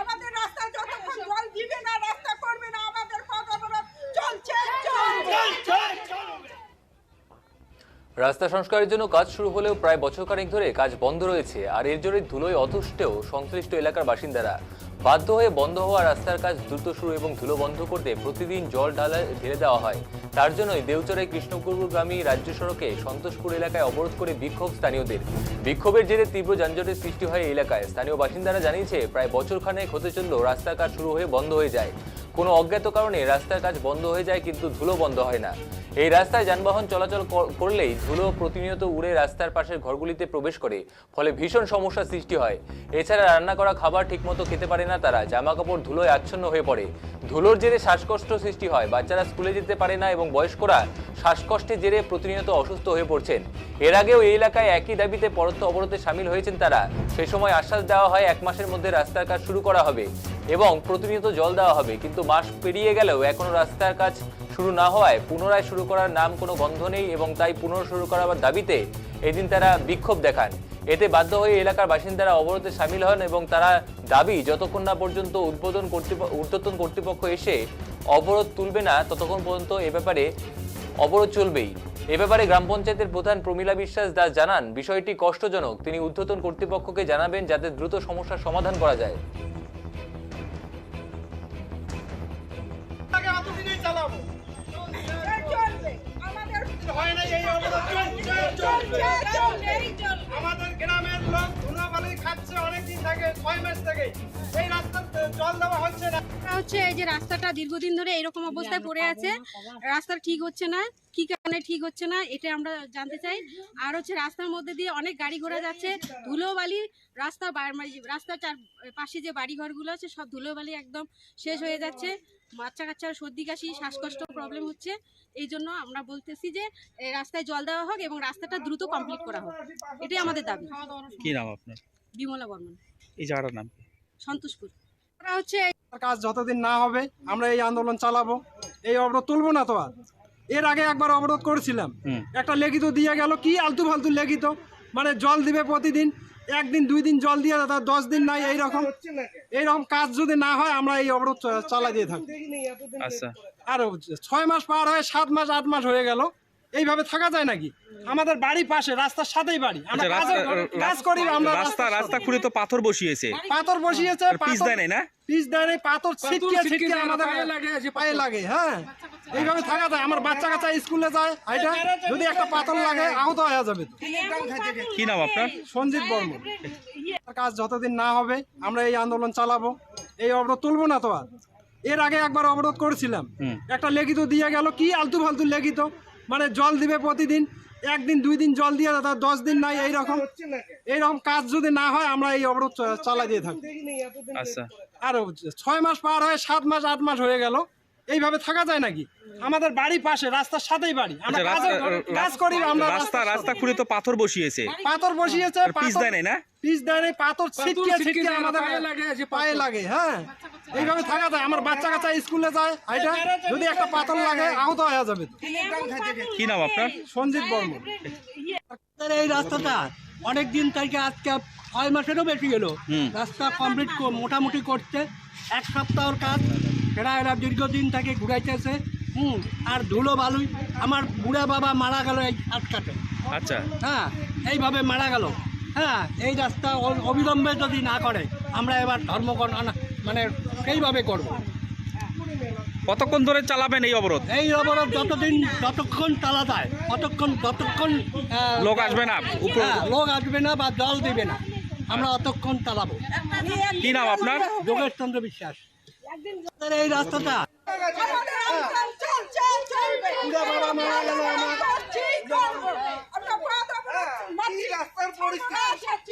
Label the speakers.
Speaker 1: আমাদের রাস্তায় যতক্ষণ জল দিবে না, রাস্তা করবে না, আমাদের পথ অবরোধ চলছে।
Speaker 2: রাস্তা সংস্কারের জন্য কাজ শুরু হলেও প্রায় বছরখানেক ধরে কাজ বন্ধ রয়েছে, আর এর জন্য ধুলোয় অতুষ্টেও সংশ্লিষ্ট এলাকার বাসিন্দারা। বাধ্য হয়ে বন্ধ হওয়া রাস্তার কাজ দ্রুত শুরু এবং ধুলো বন্ধ করতে প্রতিদিন জল ঢেলে দেওয়া হয়। তার জন্যই দেউচড়াই কৃষ্ণপুরগামী রাজ্য সড়কে সন্তোষপুর এলাকায় অবরোধ করে বিক্ষোভ স্থানীয়দের। বিক্ষোভের জেরে তীব্র যানজটের সৃষ্টি হয় এই এলাকায়। স্থানীয় বাসিন্দারা জানিয়েছে, প্রায় বছরখানেক হতে চললেও রাস্তার কাজ শুরু হয়ে বন্ধ হয়ে যায়। কোনো অজ্ঞাত কারণে রাস্তার কাজ বন্ধ হয়ে যায়, কিন্তু ধুলো বন্ধ হয় না। এই রাস্তায় যানবাহন চলাচল করলেই ধুলো প্রতিনিয়ত উড়ে রাস্তার পাশের ঘরগুলিতে প্রবেশ করে, ফলে ভীষণ সমস্যার সৃষ্টি হয়। এছাড়া রান্না করা খাবার ঠিকমতো খেতে পারে না তারা, জামাকাপড় ধুলোয় আচ্ছন্ন হয়ে পড়ে। ধুলোর জেরে শ্বাসকষ্ট সৃষ্টি হয়, বাচ্চারা স্কুলে যেতে পারে না এবং বয়স্করা শ্বাসকষ্টের জেরে প্রতিনিয়ত অসুস্থ হয়ে পড়ছেন। এর আগেও এই এলাকায় একই দাবিতে পরোক্ষ অবরোধে সামিল হয়েছেন তারা। সে সময় আশ্বাস দেওয়া হয় 1 মাসের মধ্যে রাস্তার কাজ শুরু করা হবে এবং প্রতিনিয়ত জল দেওয়া হবে, কিন্তু মাস পেরিয়ে গেলেও এখনো রাস্তার কাজ শুরু না হওয়ায় পুনরায় শুরু করার নাম কোনো গন্ধ নেই এবং তাই পুনঃশুরু করার দাবিতে এদিন তারা বিক্ষোভ দেখান। এতে বাধ্য হয়ে এলাকার বাসিন্দারা অবরোধে সামিল হন এবং তারা দাবি, যতক্ষণ না পর্যন্ত ঊর্ধ্বতন কর্তৃপক্ষ এসে অবরোধ তুলবে না, ততক্ষণ পর্যন্ত এ ব্যাপারে অবরোধ চলবেই। এ ব্যাপারে গ্রাম পঞ্চায়েতের প্রধান প্রমীলা বিশ্বাস দাস জানান, বিষয়টি কষ্টজনক। তিনি ঊর্ধ্বতন কর্তৃপক্ষকে জানাবেন যাতে দ্রুত সমস্যার সমাধান করা যায়।
Speaker 3: আমাদের গ্রামের লোক ধুলাবালি খাচ্ছে অনেকদিন থেকে, 6 মাস থেকে এই রাস্তার জল দেওয়া হচ্ছে না।
Speaker 4: এই যে রাস্তাটা দীর্ঘদিন ধরে এরকম অবস্থায় পড়ে আছে, রাস্তা ঠিক হচ্ছে না, কি কারণে ঠিক হচ্ছে না এটা আমরা জানতে চাই। আর রাস্তার মধ্যে দিয়ে অনেক গাড়ি ঘোড়া যাচ্ছে, ধুলোবালি রাস্তার পাশে যে বাড়ি ঘরগুলো আছে সব ধুলোবালি একদম শেষ হয়ে যাচ্ছে। বাচ্চা কাচ্চার সর্দি কাশি শ্বাসকষ্ট প্রবলেম হচ্ছে। এই জন্য আমরা বলতেছি যে রাস্তায় জল দেওয়া হোক এবং রাস্তাটা দ্রুত কমপ্লিট করা হোক, এটাই আমাদের দাবি।
Speaker 5: কি নাম আপনার?
Speaker 4: বিমলা বর্মন।
Speaker 5: এই জায়গাটার নাম কি?
Speaker 4: সন্তোষপুর।
Speaker 3: কাজ যতদিন না হবে আমরা এই আন্দোলন চালাবো, এই অবরোধ তুলবো না তো। আর এর আগে একবার অবরোধ করেছিলাম, একটা লিখিত দিয়ে গেল, কি আলতু ফালতু লিখিত, মানে জল দিবে প্রতিদিন, 1 দিন 2 দিন জল দিয়ে 10 দিন নাই, এইরকম কাজ যদি না হয় আমরা এই অবরোধ চালা দিয়ে থাকবো।
Speaker 5: আচ্ছা,
Speaker 3: আর 6 মাস পার হয়ে 7 মাস 8 মাস হয়ে গেল, এইভাবে থাকা যায় নাকি? আমাদের বাড়ি পাশে, রাস্তার সাথেই বাড়ি, আমরা কাজ করি। আমরা
Speaker 5: রাস্তা খুঁড়ে তো পাথর বসিয়েছে,
Speaker 3: পিচ দেয় নাই না, পিচ দেয় নাই, পাথর ছিটকে আমাদের পায়ে লাগে। হ্যাঁ, এইভাবে থাকা যায়? আমার বাচ্চা কাচ্চা স্কুলে যায়, এটা যদি একটা পাথর লাগে আহত হয়ে যাবে।
Speaker 5: কি নাম আপনার?
Speaker 3: সঞ্জিত বর্মন। কাজ যতদিন না হবে আমরা এই আন্দোলন চালাবো, এই অবরোধ তুলবো না তো। আর এর আগে একবার অবরোধ করেছিলাম, একটা লিখিত দিয়ে গেল, কি আলতু ফালতু লিখিত, মানে জল দিবে প্রতিদিন, 1 দিন 2 দিন জল দিয়ে 10 দিন নাই, এইরকম কাজ যদি না হয় আমরা এই অবরোধ চালা দিয়ে থাকবো।
Speaker 5: আচ্ছা,
Speaker 3: আর 6 মাস পার হয়ে 7 মাস 8 মাস হয়ে গেল, এইভাবে থাকা যায় নাকি? আমাদের বাড়ি পাশে, রাস্তার সাথেই বাড়ি, আমরা কাজ করি। আমরা
Speaker 5: রাস্তা খুঁড়ে তো পাথর বসিয়েছে,
Speaker 3: পিচ দেয় নাই না, পিচ দেয় নাই, পাথর ছিটকে আমাদের পায়ে লাগে। হ্যাঁ, এইভাবে থাকা যায়? আমার বাচ্চা কাচ্চা স্কুলে যায়, এটা যদি একটা পাথর লাগে আহত হয়ে যাবে।
Speaker 5: কি নাম আপনার?
Speaker 3: সঞ্জিত বর্মন।
Speaker 6: এই রাস্তাটা অনেক দিন থেকে, আজকে 6 মাসেরও বেশি গেল রাস্তা কমপ্লিট মোটামুটি করতে। 1 সপ্তাহের কাজ, এরা দীর্ঘদিন থেকে ঘুরাইতেছে। আর ধুলো বালুই, আমার বুড়া বাবা মারা গেল এই আটকাতে।
Speaker 5: আচ্ছা,
Speaker 6: হ্যাঁ, এইভাবে মারা গেল। হ্যাঁ, এই রাস্তা অবিলম্বে যদি না করে আমরা এবার ধর্মঘট মানে সেইভাবে করব।
Speaker 5: কতক্ষণ ধরে চালাবেন এই অবরোধ?
Speaker 6: এই অবরোধ যতক্ষণ চালা যায়, যতক্ষণ
Speaker 5: লোক আসবে না,
Speaker 6: লোক আসবে না বা জল দেবে না, আমরা অতক্ষণ চালাবো।
Speaker 5: কি নাম আপনার?
Speaker 6: যোগেশ চন্দ্র বিশ্বাস। এই রাস্তাটা
Speaker 1: রাস্তার পরিস্থিতি